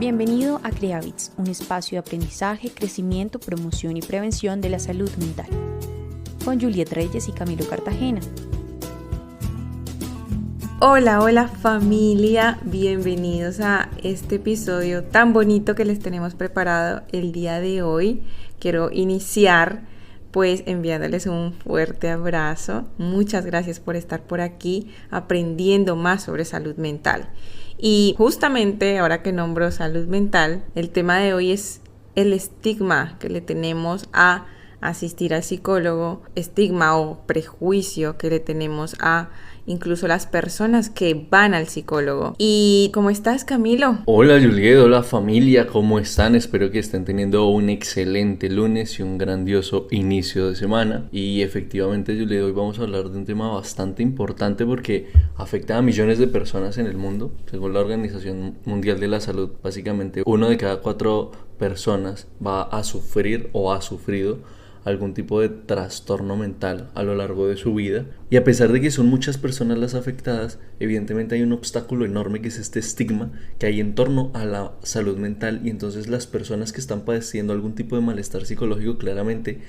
Bienvenido a CreaBits, un espacio de aprendizaje, crecimiento, promoción y prevención de la salud mental. Con Juliet Reyes y Camilo Cartagena. Hola familia, bienvenidos a este episodio tan bonito que les tenemos preparado el día de hoy. Quiero iniciar pues enviándoles un fuerte abrazo. Muchas gracias por estar por aquí aprendiendo más sobre salud mental. Y justamente ahora que nombro salud mental, el tema de hoy es el estigma que le tenemos a asistir al psicólogo, estigma o prejuicio que le tenemos a incluso las personas que van al psicólogo. ¿Y cómo estás, Camilo? Hola Juliet, hola familia, ¿cómo están? Espero que estén teniendo un excelente lunes y un grandioso inicio de semana. Y efectivamente, Juliet, hoy vamos a hablar de un tema bastante importante porque afecta a millones de personas en el mundo. Según la Organización Mundial de la Salud, básicamente 1 de cada 4 personas va a sufrir o ha sufrido algún tipo de trastorno mental a lo largo de su vida. Y a pesar de que son muchas personas las afectadas, evidentemente hay un obstáculo enorme que es este estigma que hay en torno a la salud mental, y entonces las personas que están padeciendo algún tipo de malestar psicológico claramente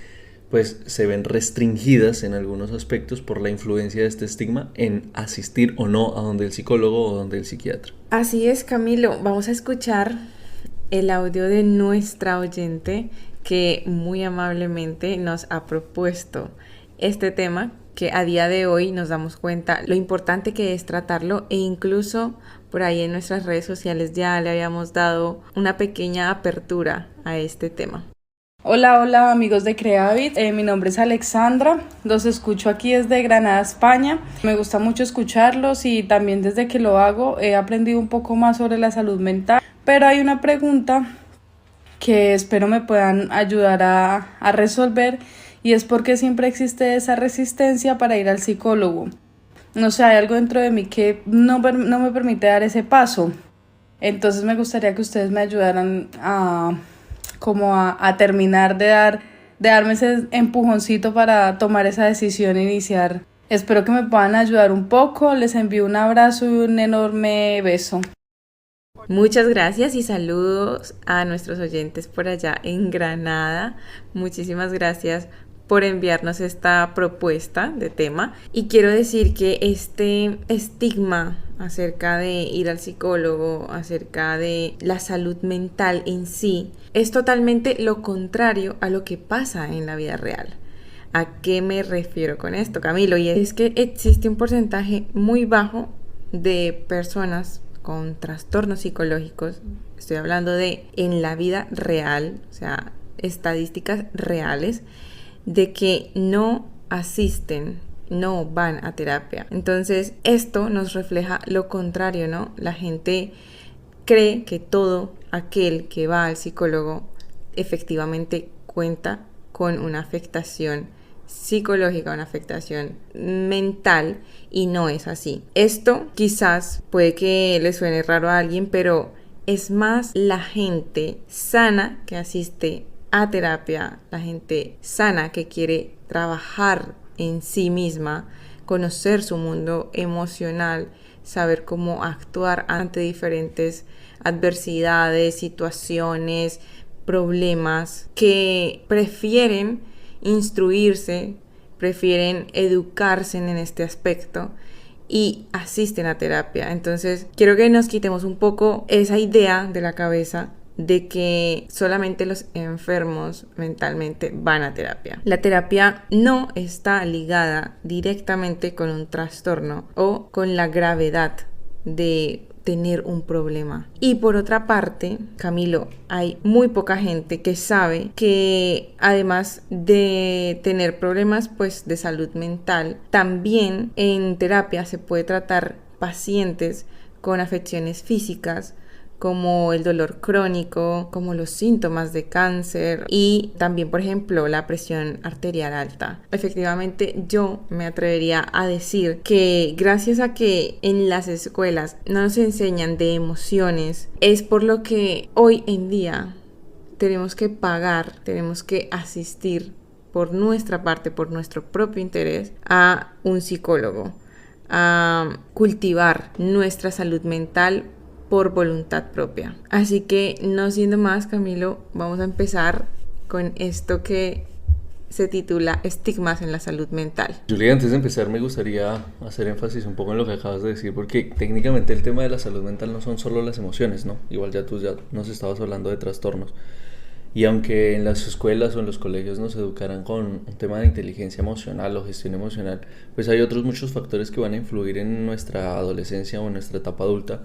pues se ven restringidas en algunos aspectos por la influencia de este estigma en asistir o no a donde el psicólogo o donde el psiquiatra. Así es, Camilo. Vamos a escuchar el audio de nuestra oyente que muy amablemente nos ha propuesto este tema, que a día de hoy nos damos cuenta lo importante que es tratarlo, e incluso por ahí en nuestras redes sociales ya le habíamos dado una pequeña apertura a este tema. Hola amigos de CreaBits, mi nombre es Alexandra, los escucho aquí desde Granada, España. Me gusta mucho escucharlos y también desde que lo hago he aprendido un poco más sobre la salud mental, pero hay una pregunta que espero me puedan ayudar a resolver, y es por qué siempre existe esa resistencia para ir al psicólogo. No sé, hay algo dentro de mí que no me permite dar ese paso. Entonces me gustaría que ustedes me ayudaran a terminar de darme ese empujoncito para tomar esa decisión e iniciar. Espero que me puedan ayudar un poco. Les envío un abrazo y un enorme beso. Muchas gracias y saludos a nuestros oyentes por allá en Granada. Muchísimas gracias por enviarnos esta propuesta de tema. Y quiero decir que este estigma acerca de ir al psicólogo, acerca de la salud mental en sí, es totalmente lo contrario a lo que pasa en la vida real. ¿A qué me refiero con esto, Camilo? Y es que existe un porcentaje muy bajo de personas con trastornos psicológicos. Estoy hablando de en la vida real, o sea, estadísticas reales, de que no asisten, no van a terapia. Entonces, esto nos refleja lo contrario, ¿no? La gente cree que todo aquel que va al psicólogo efectivamente cuenta con una afectación psicológica, una afectación mental, y no es así. Esto quizás puede que le suene raro a alguien, pero es más la gente sana que asiste a terapia, la gente sana que quiere trabajar en sí misma, conocer su mundo emocional, saber cómo actuar ante diferentes adversidades, situaciones, problemas, que prefieren instruirse, prefieren educarse en este aspecto y asisten a terapia. Entonces, quiero que nos quitemos un poco esa idea de la cabeza de que solamente los enfermos mentalmente van a terapia. La terapia no está ligada directamente con un trastorno o con la gravedad de tener un problema. Y por otra parte, Camilo, hay muy poca gente que sabe que además de tener problemas pues de salud mental, también en terapia se puede tratar pacientes con afecciones físicas, como el dolor crónico, como los síntomas de cáncer y también, por ejemplo, la presión arterial alta. Efectivamente, yo me atrevería a decir que gracias a que en las escuelas no nos enseñan de emociones, es por lo que hoy en día tenemos que pagar, tenemos que asistir por nuestra parte, por nuestro propio interés, a un psicólogo, a cultivar nuestra salud mental por voluntad propia. Así que no siendo más, Camilo, vamos a empezar con esto que se titula Estigmas en la salud mental. Julia, antes de empezar me gustaría hacer énfasis un poco en lo que acabas de decir, porque técnicamente el tema de la salud mental no son solo las emociones, ¿no? Igual ya tú ya nos estabas hablando de trastornos. Y aunque en las escuelas o en los colegios nos educaran con un tema de inteligencia emocional o gestión emocional, pues hay otros muchos factores que van a influir en nuestra adolescencia o en nuestra etapa adulta,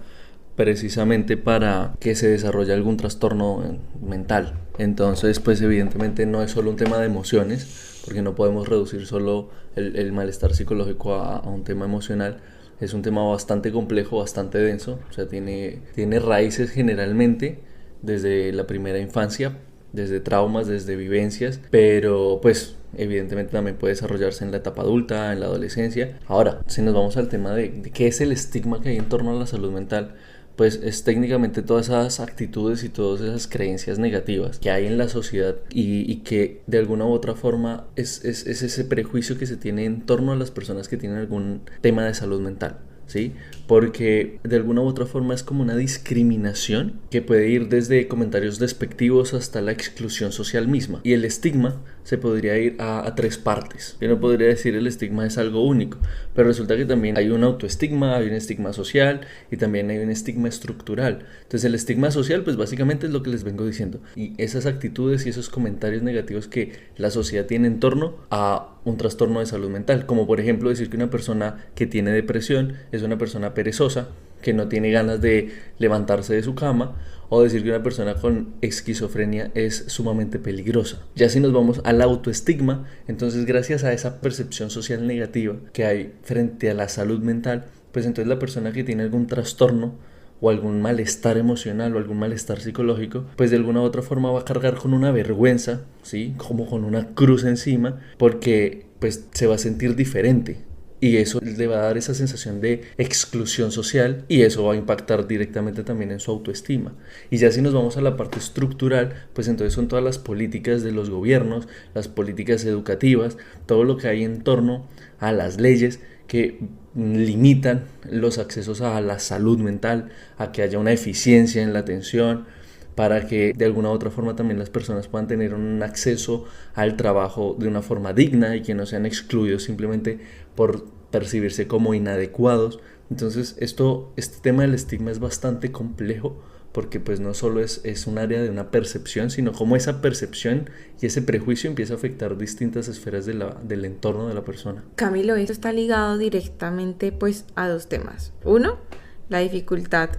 precisamente para que se desarrolle algún trastorno mental. Entonces, pues evidentemente no es solo un tema de emociones, porque no podemos reducir solo el malestar psicológico a un tema emocional. Es un tema bastante complejo, bastante denso, o sea, tiene raíces generalmente desde la primera infancia, desde traumas, desde vivencias, pero pues evidentemente también puede desarrollarse en la etapa adulta, en la adolescencia. Ahora, si nos vamos al tema de qué es el estigma que hay en torno a la salud mental, pues es técnicamente todas esas actitudes y todas esas creencias negativas que hay en la sociedad y que de alguna u otra forma es ese prejuicio que se tiene en torno a las personas que tienen algún tema de salud mental, ¿sí? Porque de alguna u otra forma es como una discriminación que puede ir desde comentarios despectivos hasta la exclusión social misma. Y el estigma se podría ir a tres partes. Yo no podría decir el estigma es algo único, pero resulta que también hay un autoestigma, hay un estigma social y también hay un estigma estructural. Entonces el estigma social pues básicamente es lo que les vengo diciendo. Y esas actitudes y esos comentarios negativos que la sociedad tiene en torno a un trastorno de salud mental, como por ejemplo decir que una persona que tiene depresión es una persona perezosa, que no tiene ganas de levantarse de su cama, o decir que una persona con esquizofrenia es sumamente peligrosa. Ya si nos vamos al autoestigma, entonces gracias a esa percepción social negativa que hay frente a la salud mental, pues entonces la persona que tiene algún trastorno o algún malestar emocional o algún malestar psicológico, pues de alguna u otra forma va a cargar con una vergüenza, ¿sí? Como con una cruz encima, porque pues se va a sentir diferente. Y eso le va a dar esa sensación de exclusión social y eso va a impactar directamente también en su autoestima. Y ya si nos vamos a la parte estructural, pues entonces son todas las políticas de los gobiernos, las políticas educativas, todo lo que hay en torno a las leyes que limitan los accesos a la salud mental, a que haya una eficiencia en la atención, para que de alguna u otra forma también las personas puedan tener un acceso al trabajo de una forma digna y que no sean excluidos simplemente por percibirse como inadecuados. Entonces este tema del estigma es bastante complejo porque pues no solo es un área de una percepción, sino cómo esa percepción y ese prejuicio empieza a afectar distintas esferas del entorno de la persona. Camilo, esto está ligado directamente pues a dos temas. Uno, la dificultad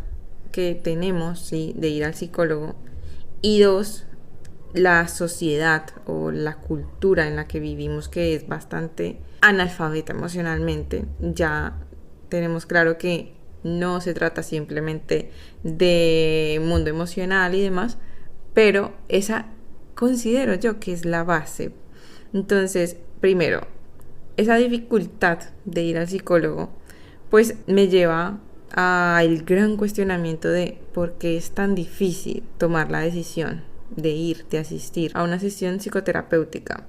que tenemos, ¿sí?, de ir al psicólogo, y dos, la sociedad o la cultura en la que vivimos, que es bastante analfabeta emocionalmente. Ya tenemos claro que no se trata simplemente de mundo emocional y demás, pero esa considero yo que es la base. Entonces, primero, esa dificultad de ir al psicólogo pues me lleva al gran cuestionamiento de por qué es tan difícil tomar la decisión de asistir a una sesión psicoterapéutica.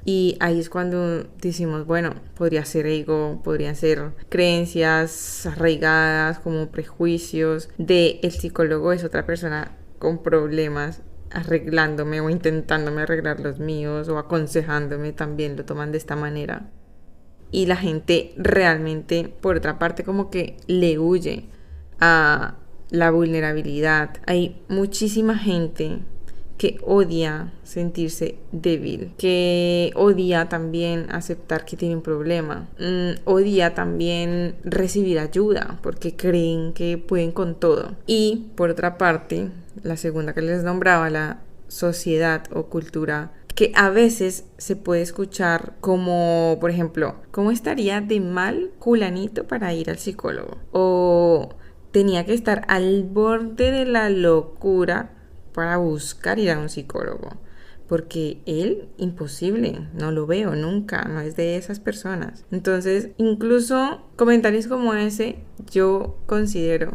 Y ahí es cuando decimos, bueno, podría ser ego, podrían ser creencias arraigadas como prejuicios de el psicólogo es otra persona con problemas arreglándome o intentándome arreglar los míos o aconsejándome, también lo toman de esta manera. Y la gente realmente, por otra parte, como que le huye a la vulnerabilidad. Hay muchísima gente que odia sentirse débil, que odia también aceptar que tiene un problema, odia también recibir ayuda porque creen que pueden con todo. Y por otra parte, la segunda que les nombraba, la sociedad o cultura, que a veces se puede escuchar como, por ejemplo, ¿cómo estaría de mal fulanito para ir al psicólogo? O tenía que estar al borde de la locura para buscar ir a un psicólogo, porque él, imposible, no lo veo nunca, no es de esas personas. Entonces, incluso comentarios como ese, yo considero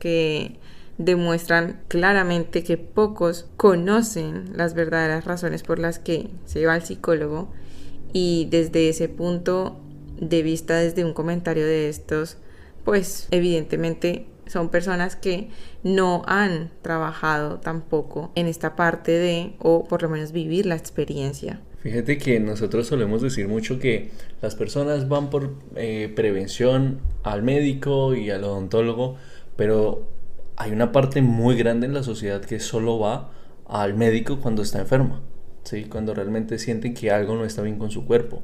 que demuestran claramente que pocos conocen las verdaderas razones por las que se va al psicólogo, y desde ese punto de vista, desde un comentario de estos, pues evidentemente son personas que no han trabajado tampoco en esta parte de, o por lo menos vivir la experiencia. Fíjate que nosotros solemos decir mucho que las personas van por prevención al médico y al odontólogo, pero hay una parte muy grande en la sociedad que solo va al médico cuando está enferma, ¿sí? Cuando realmente sienten que algo no está bien con su cuerpo,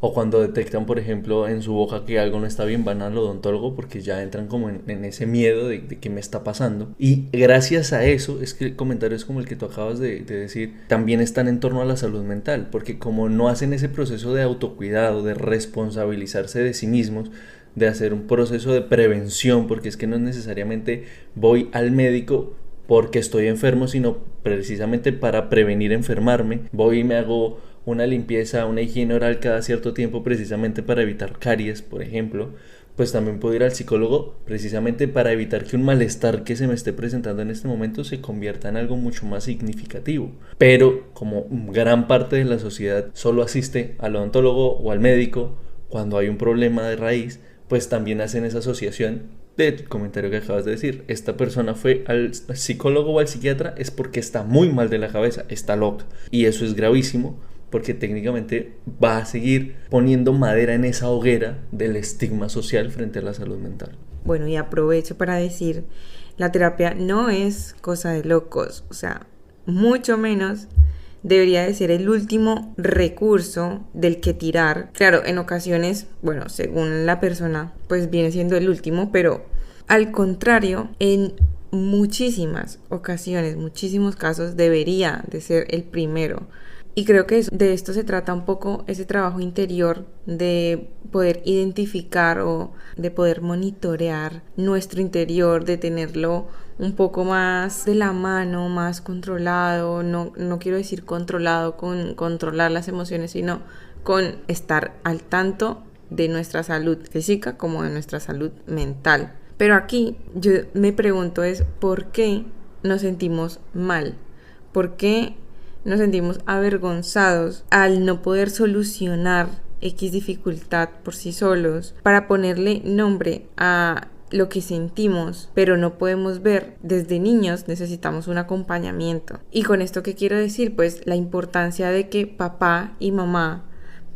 o cuando detectan, por ejemplo, en su boca que algo no está bien, van al odontólogo porque ya entran como en ese miedo de qué me está pasando. Y gracias a eso es que comentarios como el que tú acabas de decir también están en torno a la salud mental, porque como no hacen ese proceso de autocuidado, de responsabilizarse de sí mismos, de hacer un proceso de prevención, porque es que no necesariamente voy al médico porque estoy enfermo, sino precisamente para prevenir enfermarme. Voy y me hago una limpieza, una higiene oral cada cierto tiempo precisamente para evitar caries, por ejemplo. Pues también puedo ir al psicólogo precisamente para evitar que un malestar que se me esté presentando en este momento se convierta en algo mucho más significativo. Pero como gran parte de la sociedad solo asiste al odontólogo o al médico cuando hay un problema de raíz, pues también hacen esa asociación del comentario que acabas de decir. Esta persona fue al psicólogo o al psiquiatra es porque está muy mal de la cabeza, está loca. Y eso es gravísimo, porque técnicamente va a seguir poniendo madera en esa hoguera del estigma social frente a la salud mental. Bueno, y aprovecho para decir, la terapia no es cosa de locos, o sea, mucho menos debería de ser el último recurso del que tirar. Claro, en ocasiones, bueno, según la persona, pues viene siendo el último, pero al contrario, en muchísimas ocasiones, muchísimos casos, debería de ser el primero. Y creo que de esto se trata un poco ese trabajo interior de poder identificar o de poder monitorear nuestro interior, de tenerlo un poco más de la mano, más controlado. No quiero decir controlado con controlar las emociones, sino con estar al tanto de nuestra salud física como de nuestra salud mental. Pero aquí yo me pregunto es ¿por qué nos sentimos mal? ¿Por qué nos sentimos avergonzados al no poder solucionar X dificultad por sí solos para ponerle nombre a lo que sentimos, pero no podemos ver? Desde niños necesitamos un acompañamiento. ¿Y con esto qué quiero decir? Pues la importancia de que papá y mamá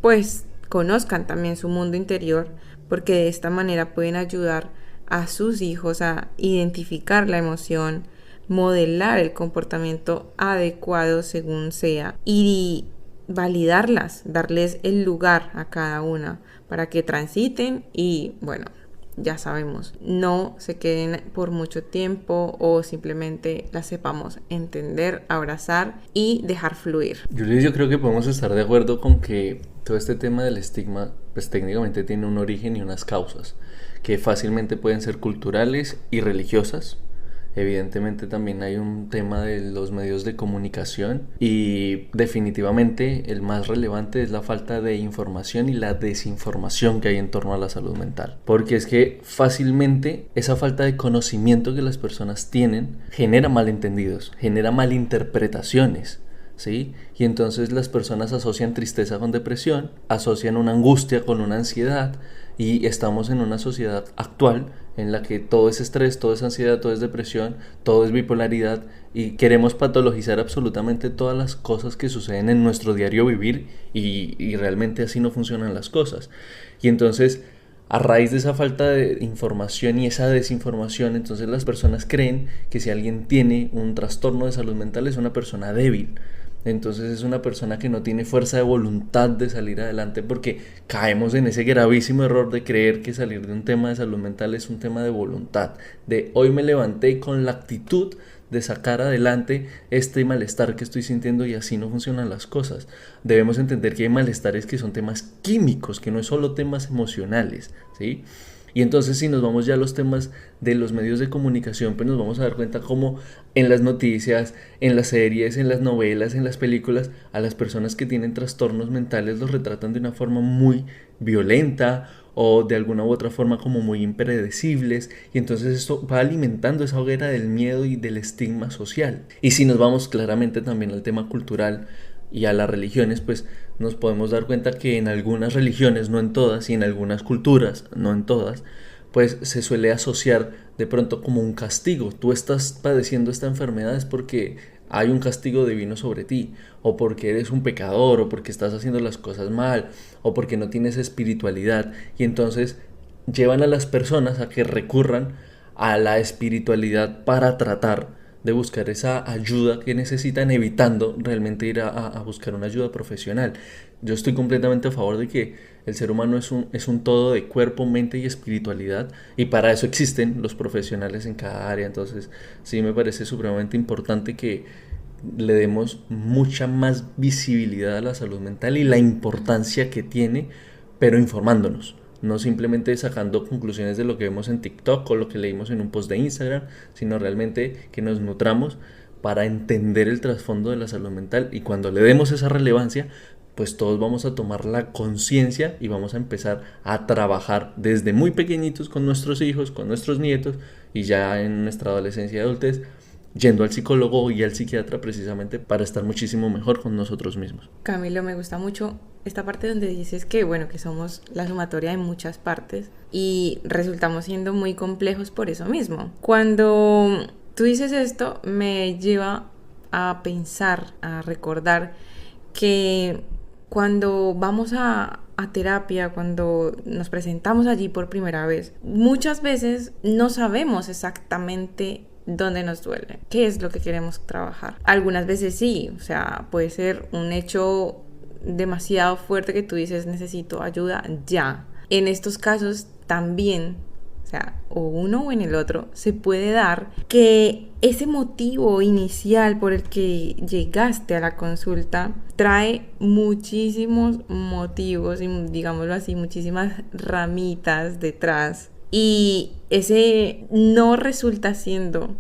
pues conozcan también su mundo interior, porque de esta manera pueden ayudar a sus hijos a identificar la emoción, modelar el comportamiento adecuado según sea y validarlas, darles el lugar a cada una para que transiten y bueno, ya sabemos, no se queden por mucho tiempo o simplemente las sepamos entender, abrazar y dejar fluir. Yo creo que podemos estar de acuerdo con que todo este tema del estigma pues técnicamente tiene un origen y unas causas que fácilmente pueden ser culturales y religiosas. Evidentemente también hay un tema de los medios de comunicación y definitivamente el más relevante es la falta de información y la desinformación que hay en torno a la salud mental. Porque es que fácilmente esa falta de conocimiento que las personas tienen genera malentendidos, genera malinterpretaciones, ¿sí? Y entonces las personas asocian tristeza con depresión, asocian una angustia con una ansiedad y estamos en una sociedad actual en la que todo es estrés, todo es ansiedad, todo es depresión, todo es bipolaridad y queremos patologizar absolutamente todas las cosas que suceden en nuestro diario vivir y realmente así no funcionan las cosas. Y entonces a raíz de esa falta de información y esa desinformación, entonces las personas creen que si alguien tiene un trastorno de salud mental es una persona débil. Entonces es una persona que no tiene fuerza de voluntad de salir adelante porque caemos en ese gravísimo error de creer que salir de un tema de salud mental es un tema de voluntad. De hoy me levanté con la actitud de sacar adelante este malestar que estoy sintiendo y así no funcionan las cosas. Debemos entender que hay malestares que son temas químicos, que no es solo temas emocionales, ¿sí? Y entonces si nos vamos ya a los temas de los medios de comunicación, pues nos vamos a dar cuenta cómo en las noticias, en las series, en las novelas, en las películas, a las personas que tienen trastornos mentales los retratan de una forma muy violenta o de alguna u otra forma como muy impredecibles, y entonces esto va alimentando esa hoguera del miedo y del estigma social. Y si nos vamos claramente también al tema cultural y a las religiones, pues nos podemos dar cuenta que en algunas religiones, no en todas, y en algunas culturas, no en todas, pues se suele asociar de pronto como un castigo. Tú estás padeciendo esta enfermedad es porque hay un castigo divino sobre ti, o porque eres un pecador, o porque estás haciendo las cosas mal, o porque no tienes espiritualidad, y entonces llevan a las personas a que recurran a la espiritualidad para tratar de buscar esa ayuda que necesitan, evitando realmente ir a buscar una ayuda profesional. Yo estoy completamente a favor de que el ser humano es un todo de cuerpo, mente y espiritualidad, y para eso existen los profesionales en cada área. Entonces sí me parece supremamente importante que le demos mucha más visibilidad a la salud mental y la importancia que tiene, pero informándonos, no simplemente sacando conclusiones de lo que vemos en TikTok o lo que leímos en un post de Instagram, sino realmente que nos nutramos para entender el trasfondo de la salud mental, y cuando le demos esa relevancia, pues todos vamos a tomar la conciencia y vamos a empezar a trabajar desde muy pequeñitos con nuestros hijos, con nuestros nietos, y ya en nuestra adolescencia y adultez, yendo al psicólogo y al psiquiatra precisamente para estar muchísimo mejor con nosotros mismos. Camilo, me gusta mucho esta parte donde dices que, bueno, que somos la sumatoria de muchas partes y resultamos siendo muy complejos por eso mismo. Cuando tú dices esto, me lleva a pensar, a recordar que cuando vamos a terapia, cuando nos presentamos allí por primera vez, muchas veces no sabemos exactamente dónde nos duele, qué es lo que queremos trabajar. Algunas veces sí, o sea, puede ser un hecho demasiado fuerte que tú dices necesito ayuda ya. En estos casos también, o sea, o uno o en el otro, se puede dar que ese motivo inicial por el que llegaste a la consulta trae muchísimos motivos y, digámoslo así, muchísimas ramitas detrás. Y ese no resulta siendo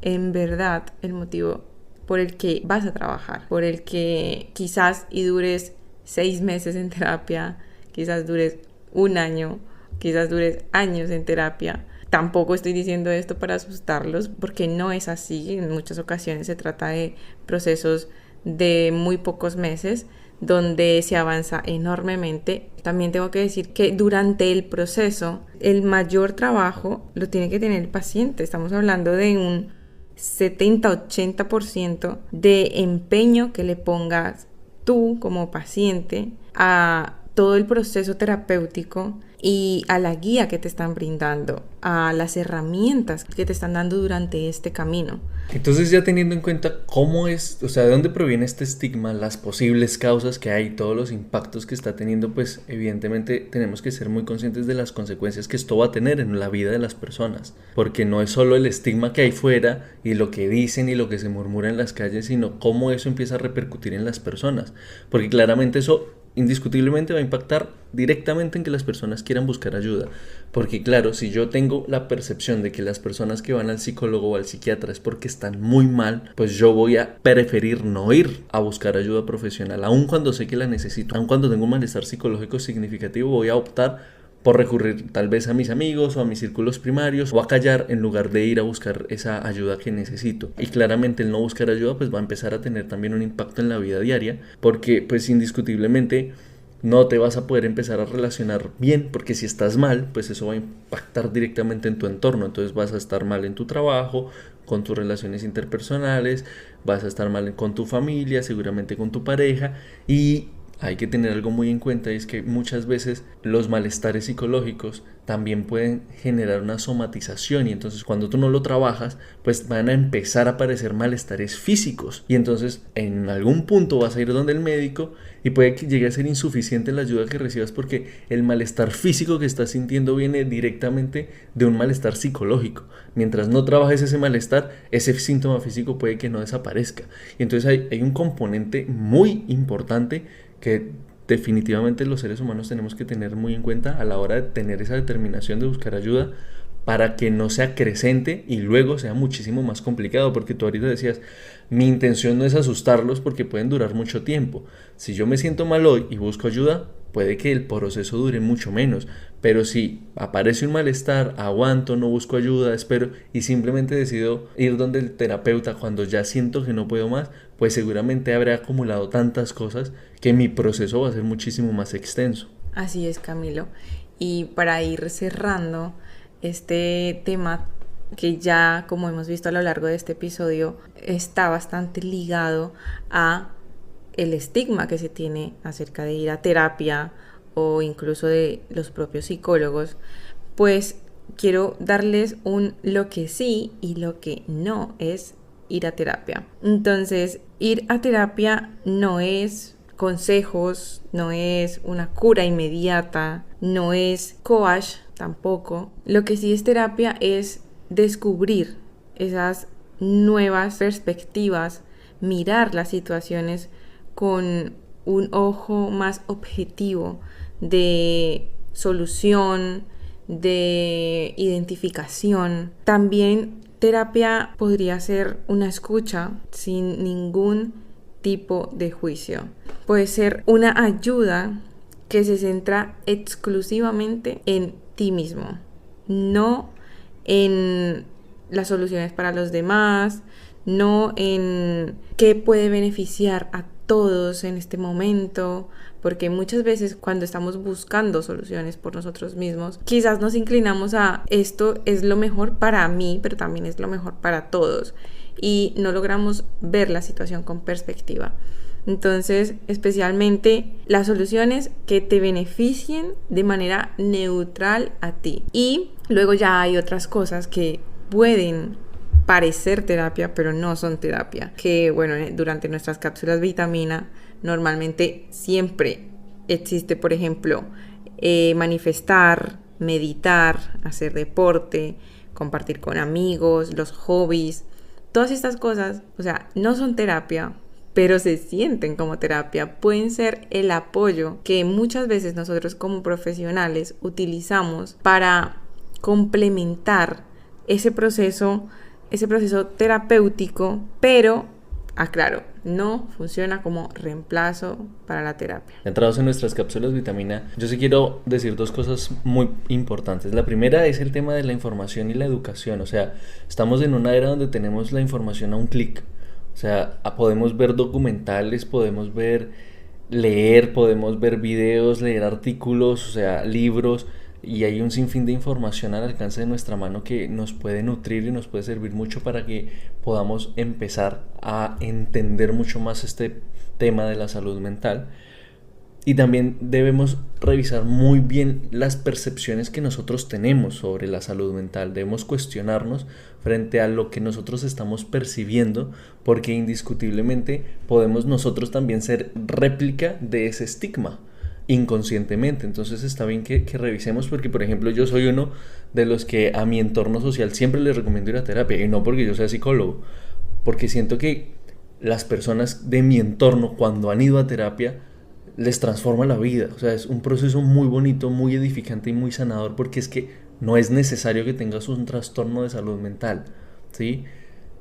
en verdad el motivo por el que vas a trabajar, por el que quizás y dures 6 meses en terapia, quizás dures 1 año, quizás dures años en terapia. Tampoco estoy diciendo esto para asustarlos, porque no es así. En muchas ocasiones se trata de procesos de muy pocos meses, donde se avanza enormemente. También tengo que decir que durante el proceso, el mayor trabajo lo tiene que tener el paciente. Estamos hablando de un 70-80% de empeño que le pongas tú como paciente a todo el proceso terapéutico y a la guía que te están brindando, a las herramientas que te están dando durante este camino. Entonces, ya teniendo en cuenta cómo es, o sea, de dónde proviene este estigma, las posibles causas que hay, todos los impactos que está teniendo, pues evidentemente tenemos que ser muy conscientes de las consecuencias que esto va a tener en la vida de las personas, porque no es solo el estigma que hay fuera y lo que dicen y lo que se murmura en las calles, sino cómo eso empieza a repercutir en las personas, porque claramente eso indiscutiblemente va a impactar directamente en que las personas quieran buscar ayuda, porque claro, si yo tengo la percepción de que las personas que van al psicólogo o al psiquiatra es porque están muy mal, pues yo voy a preferir no ir a buscar ayuda profesional, aun cuando sé que la necesito, aun cuando tengo un malestar psicológico significativo, voy a optar por recurrir tal vez a mis amigos o a mis círculos primarios, o a callar en lugar de ir a buscar esa ayuda que necesito. Y claramente el no buscar ayuda pues va a empezar a tener también un impacto en la vida diaria, porque pues indiscutiblemente no te vas a poder empezar a relacionar bien, porque si estás mal, pues eso va a impactar directamente en tu entorno. Entonces vas a estar mal en tu trabajo, con tus relaciones interpersonales, vas a estar mal con tu familia, seguramente con tu pareja, y hay que tener algo muy en cuenta, y es que muchas veces los malestares psicológicos también pueden generar una somatización, y entonces cuando tú no lo trabajas, pues van a empezar a aparecer malestares físicos, y entonces en algún punto vas a ir donde el médico y puede que llegue a ser insuficiente la ayuda que recibas, porque el malestar físico que estás sintiendo viene directamente de un malestar psicológico. Mientras no trabajes ese malestar, ese síntoma físico puede que no desaparezca, y entonces hay un componente muy importante que definitivamente los seres humanos tenemos que tener muy en cuenta a la hora de tener esa determinación de buscar ayuda, para que no sea creciente y luego sea muchísimo más complicado, porque tú ahorita decías, mi intención no es asustarlos porque pueden durar mucho tiempo. Si yo me siento mal hoy y busco ayuda, puede que el proceso dure mucho menos, pero si aparece un malestar, aguanto, no busco ayuda, espero y simplemente decido ir donde el terapeuta cuando ya siento que no puedo más, pues seguramente habré acumulado tantas cosas que mi proceso va a ser muchísimo más extenso. Así es, Camilo. Y para ir cerrando, este tema que ya, como hemos visto a lo largo de este episodio, está bastante ligado a el estigma que se tiene acerca de ir a terapia o incluso de los propios psicólogos, pues quiero darles lo que sí y lo que no es ir a terapia. Entonces, ir a terapia no es consejos, no es una cura inmediata, no es coach tampoco. Lo que sí es terapia es descubrir esas nuevas perspectivas, mirar las situaciones con un ojo más objetivo de solución, de identificación. También terapia podría ser una escucha sin ningún tipo de juicio. Puede ser una ayuda que se centra exclusivamente en ti mismo, no en las soluciones para los demás, no en qué puede beneficiar a todos en este momento, porque muchas veces cuando estamos buscando soluciones por nosotros mismos, quizás nos inclinamos a esto es lo mejor para mí, pero también es lo mejor para todos, y no logramos ver la situación con perspectiva. Entonces, especialmente las soluciones que te beneficien de manera neutral a ti. Y luego ya hay otras cosas que pueden parecer terapia, pero no son terapia. Que bueno, durante nuestras cápsulas vitamina normalmente siempre existe, por ejemplo, manifestar, meditar, hacer deporte, compartir con amigos, los hobbies. Todas estas cosas, o sea, no son terapia, pero se sienten como terapia, pueden ser el apoyo que muchas veces nosotros como profesionales utilizamos para complementar ese proceso terapéutico, pero aclaro, no funciona como reemplazo para la terapia. Entrados en nuestras cápsulas vitamina, yo sí quiero decir dos cosas muy importantes. La primera es el tema de la información y la educación. O sea, estamos en una era donde tenemos la información a un clic. O sea, podemos ver documentales, podemos leer, podemos ver videos, leer artículos, o sea, libros, y hay un sinfín de información al alcance de nuestra mano que nos puede nutrir y nos puede servir mucho para que podamos empezar a entender mucho más este tema de la salud mental. Y también debemos revisar muy bien las percepciones que nosotros tenemos sobre la salud mental. Debemos cuestionarnos frente a lo que nosotros estamos percibiendo, porque indiscutiblemente podemos nosotros también ser réplica de ese estigma inconscientemente. Entonces está bien que revisemos, porque por ejemplo yo soy uno de los que a mi entorno social siempre les recomiendo ir a terapia, y no porque yo sea psicólogo, porque siento que las personas de mi entorno cuando han ido a terapia les transforma la vida. O sea, es un proceso muy bonito, muy edificante y muy sanador, porque es que no es necesario que tengas un trastorno de salud mental, ¿sí?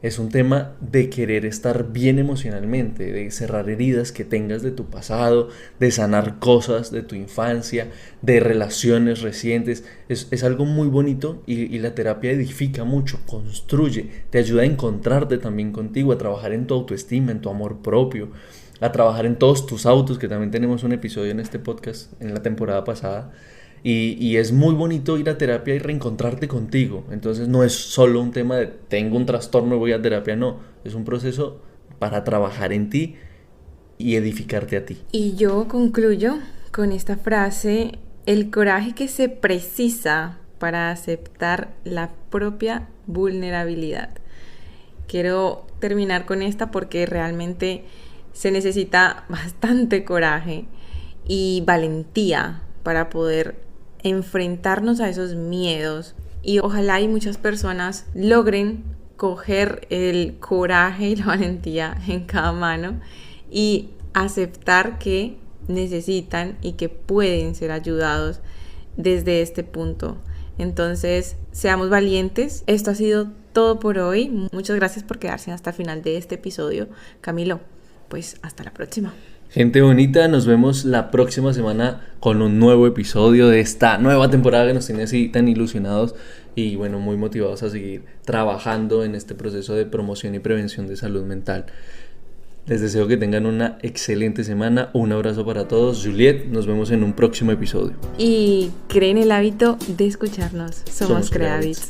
Es un tema de querer estar bien emocionalmente, de cerrar heridas que tengas de tu pasado, de sanar cosas de tu infancia, de relaciones recientes. Es algo muy bonito, y la terapia edifica mucho, construye, te ayuda a encontrarte también contigo, a trabajar en tu autoestima, en tu amor propio, a trabajar en todos tus autos, que también tenemos un episodio en este podcast en la temporada pasada. Y es muy bonito ir a terapia y reencontrarte contigo. Entonces no es solo un tema de tengo un trastorno y voy a terapia, no. Es un proceso para trabajar en ti y edificarte a ti. Y yo concluyo con esta frase: el coraje que se precisa para aceptar la propia vulnerabilidad. Quiero terminar con esta porque realmente se necesita bastante coraje y valentía para poder enfrentarnos a esos miedos, y ojalá y muchas personas logren coger el coraje y la valentía en cada mano y aceptar que necesitan y que pueden ser ayudados desde este punto. Entonces, seamos valientes. Esto ha sido todo por hoy. Muchas gracias por quedarse hasta el final de este episodio. Camilo, pues hasta la próxima. Gente bonita, nos vemos la próxima semana con un nuevo episodio de esta nueva temporada que nos tiene así tan ilusionados y bueno, muy motivados a seguir trabajando en este proceso de promoción y prevención de salud mental. Les deseo que tengan una excelente semana. Un abrazo para todos. Juliet, nos vemos en un próximo episodio. Y creen el hábito de escucharnos. Somos Creavits.